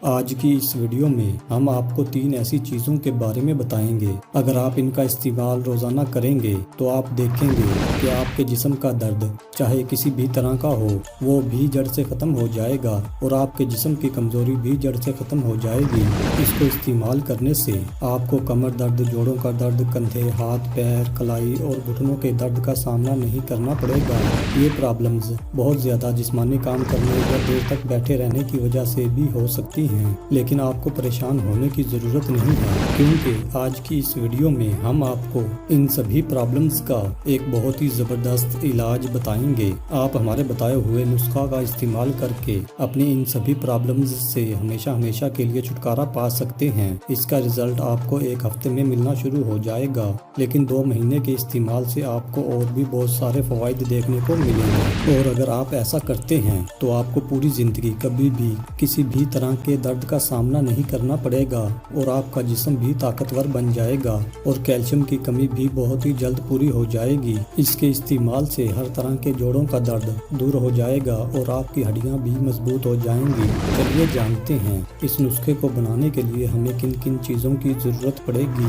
آج کی اس ویڈیو میں ہم آپ کو 3 ایسی چیزوں کے بارے میں بتائیں گے۔ اگر آپ ان کا استعمال روزانہ کریں گے تو آپ دیکھیں گے کہ آپ کے جسم کا درد چاہے کسی بھی طرح کا ہو وہ بھی جڑ سے ختم ہو جائے گا اور آپ کے جسم کی کمزوری بھی جڑ سے ختم ہو جائے گی۔ اس کو استعمال کرنے سے آپ کو کمر درد، جوڑوں کا درد، کندھے، ہاتھ، پیر، کلائی اور گھٹنوں کے درد کا سامنا نہیں کرنا پڑے گا۔ یہ پرابلمز بہت زیادہ جسمانی کام کرنے یا دیر تک بیٹھے رہنے کی وجہ سے بھی ہو سکتی ہیں، لیکن آپ کو پریشان ہونے کی ضرورت نہیں ہے، کیونکہ آج کی اس ویڈیو میں ہم آپ کو ان سبھی پرابلمز کا ایک بہت ہی زبردست علاج بتائیں گے۔ آپ ہمارے بتائے ہوئے نسخہ کا استعمال کر کے اپنی ان سبھی پرابلمز سے ہمیشہ کے لیے چھٹکارا پا سکتے ہیں۔ اس کا رزلٹ آپ کو ایک ہفتے میں ملنا شروع ہو جائے گا، لیکن 2 مہینے کے استعمال سے آپ کو اور بھی بہت سارے فوائد دیکھنے کو ملیں گے، اور اگر آپ ایسا کرتے ہیں تو آپ کو پوری زندگی کبھی بھی کسی بھی طرح کے درد کا سامنا نہیں کرنا پڑے گا اور آپ کا جسم بھی طاقتور بن جائے گا اور کیلشیم کی کمی بھی بہت ہی جلد پوری ہو جائے گی۔ اس کے استعمال سے ہر طرح کے جوڑوں کا درد دور ہو جائے گا اور آپ کی ہڈیاں بھی مضبوط ہو جائیں گی۔ چلیے جانتے ہیں اس نسخے کو بنانے کے لیے ہمیں کن کن چیزوں کی ضرورت پڑے گی۔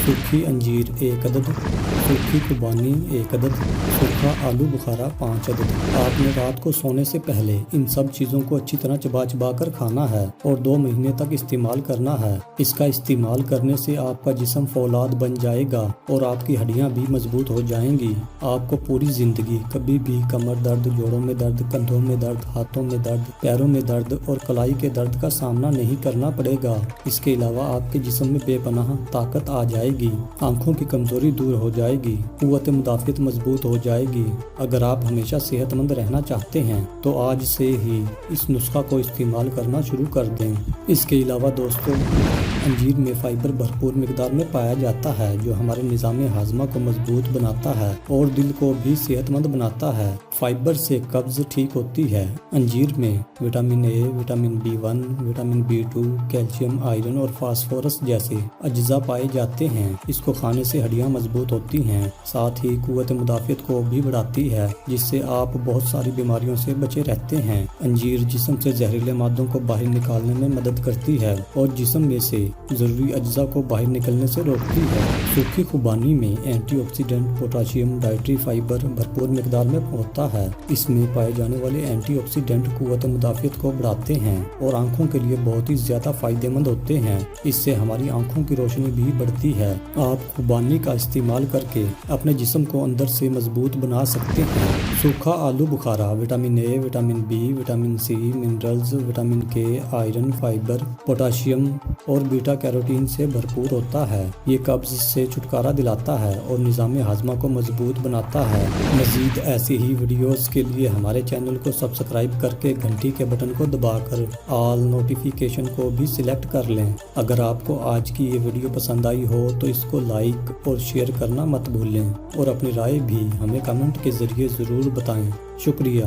سوکھی انجیر 1 عدد، سوکھی خوبانی 1 عدد، سوکھا آلو بخارا 5 عدد۔ آپ نے رات کو سونے سے پہلے ان سب چیزوں کو اچھی طرح چبا کر کھانا ہے اور 2 مہینے تک استعمال کرنا ہے۔ اس کا استعمال کرنے سے آپ کا جسم فولاد بن جائے گا اور آپ کی ہڈیاں بھی مضبوط ہو جائیں گی۔ آپ کو پوری زندگی کبھی بھی کمر درد، جوڑوں میں درد، کندھوں میں درد، ہاتھوں میں درد، پیروں میں درد اور کلائی کے درد کا سامنا نہیں کرنا پڑے گا۔ اس کے علاوہ آپ کے جسم میں بے پناہ طاقت آ جائے گی، آنکھوں کی کمزوری دور ہو جائے گی، قوت مدافعت مضبوط ہو جائے گی۔ اگر آپ ہمیشہ صحت مند رہنا چاہتے ہیں تو آج سے ہی اس نسخہ کو استعمال کرنا شروع کر دیں۔ اس کے علاوہ دوستو، انجیر میں فائبر بھرپور مقدار میں پایا جاتا ہے جو ہمارے نظام ہاضمہ کو مضبوط بناتا ہے اور دل کو بھی صحت مند بناتا ہے۔ فائبر سے قبض ٹھیک ہوتی ہے۔ انجیر میں vitamin A, vitamin B1، vitamin B2، calcium, iron اور فاسفورس جیسے اجزاء پائے جاتے ہیں۔ اس کو کھانے سے ہڈیاں مضبوط ہوتی ہیں، ساتھ ہی قوت مدافعت کو بھی بڑھاتی ہے، جس سے آپ بہت ساری بیماریوں سے بچے رہتے ہیں۔ انجیر جسم سے زہریلے مادوں کو باہر نکالنے میں مدد کرتی ہے اور جسم میں سے ضروری اجزاء کو باہر نکلنے سے روکتی ہے۔ سوکھی خوبانی میں antioxidant, potassium, dietary fibre بھرپور مقدار میں ہوتا ہے۔ اس میں پائے جانے والے اینٹی آکسیڈنٹ قوت مدافعت کو بڑھاتے ہیں اور آنکھوں کے لیے بہت ہی زیادہ فائدہ مند ہوتے ہیں۔ اس سے ہماری آنکھوں کی روشنی بھی بڑھتی ہے۔ آپ خوبانی کا استعمال کر کے اپنے جسم کو اندر سے مضبوط بنا سکتے ہیں۔ سوکھا آلو Bukhara vitamin A, vitamin B، vitamin C، minerals, vitamin K، iron, fibre, potassium اور بیٹا کیروٹین سے بھرپور ہوتا ہے۔ یہ قبض سے چھٹکارا دلاتا ہے اور نظام ہاضمہ کو مضبوط بناتا ہے۔ مزید ایسی ہی ویڈیوز کے لیے ہمارے چینل کو سبسکرائب کر کے گھنٹی کے بٹن کو دبا کر آل نوٹیفیکیشن کو بھی سلیکٹ کر لیں۔ اگر آپ کو آج کی یہ ویڈیو پسند آئی ہو تو اس کو لائک اور شیئر کرنا مت بھولیں اور اپنی رائے بھی ہمیں کمنٹ کے ذریعے ضرور بتائیں۔ شکریہ۔